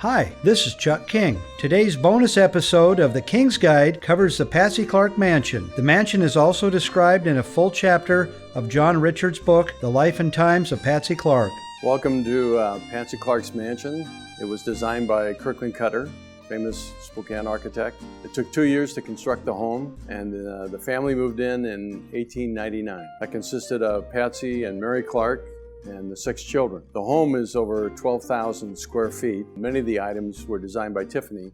Hi, this is Chuck King. Today's bonus episode of The King's Guide covers the Patsy Clark Mansion. The mansion is also described in a full chapter of John Richard's book, The Life and Times of Patsy Clark. Welcome to Patsy Clark's Mansion. It was designed by Kirtland Cutter, famous Spokane architect. It took 2 years to construct the home, and the family moved in 1899. That consisted of Patsy and Mary Clark and the 6 children. The home is over 12,000 square feet. Many of the items were designed by Tiffany.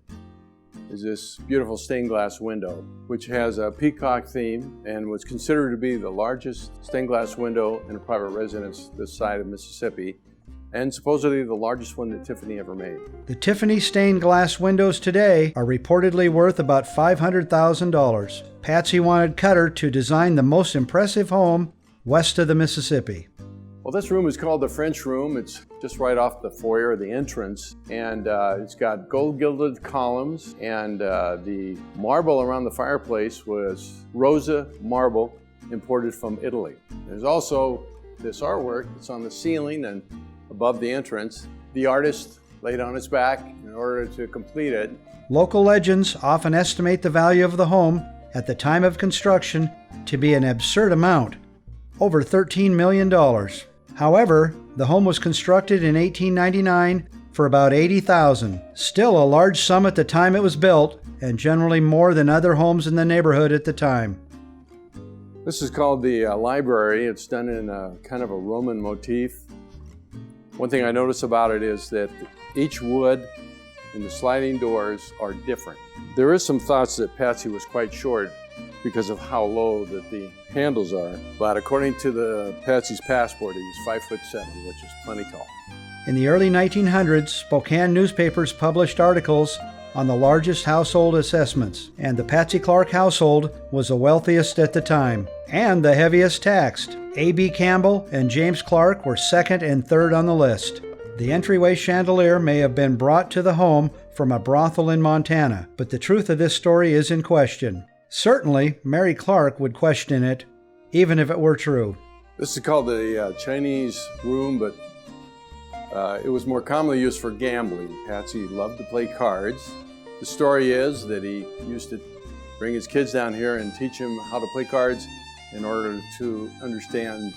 Is this beautiful stained glass window, which has a peacock theme and was considered to be the largest stained glass window in a private residence this side of Mississippi, and supposedly the largest one that Tiffany ever made. The Tiffany stained glass windows today are reportedly worth about $500,000. Patsy wanted Cutter to design the most impressive home west of the Mississippi. Well, this room is called the French room. It's just right off the foyer, the entrance, and it's got gold-gilded columns, and the marble around the fireplace was Rosa marble imported from Italy. There's also this artwork that's on the ceiling and above the entrance. The artist laid on his back in order to complete it. Local legends often estimate the value of the home at the time of construction to be an absurd amount, over $13 million. However, the home was constructed in 1899 for about $80,000, still a large sum at the time it was built, and generally more than other homes in the neighborhood at the time. This is called the library. It's done in a kind of a Roman motif. One thing I notice about it is that each wood and the sliding doors are different. There is some thoughts that Patsy was quite short because of how low that the handles are, but according to the Patsy's passport, he was 5'7", which is plenty tall. In the early 1900s, Spokane newspapers published articles on the largest household assessments, and the Patsy Clark household was the wealthiest at the time, and the heaviest taxed. A.B. Campbell and James Clark were second and third on the list. The entryway chandelier may have been brought to the home from a brothel in Montana, but the truth of this story is in question. Certainly, Mary Clark would question it, even if it were true. This is called the Chinese room, but it was more commonly used for gambling. Patsy loved to play cards. The story is that he used to bring his kids down here and teach them how to play cards in order to understand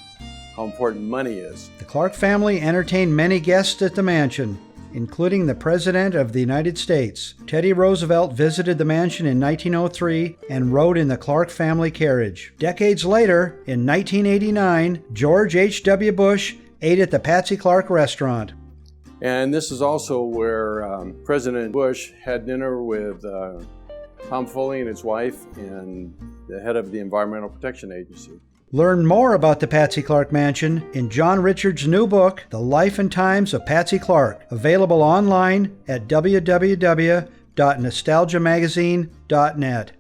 how important money is. The Clark family entertained many guests at the mansion, including the President of the United States. Teddy Roosevelt visited the mansion in 1903 and rode in the Clark family carriage. Decades later, in 1989, George H.W. Bush ate at the Patsy Clark restaurant. And this is also where President Bush had dinner with Tom Foley and his wife and the head of the Environmental Protection Agency. Learn more about the Patsy Clark Mansion in John Richard's new book, The Life and Times of Patsy Clark, available online at www.nostalgiamagazine.net.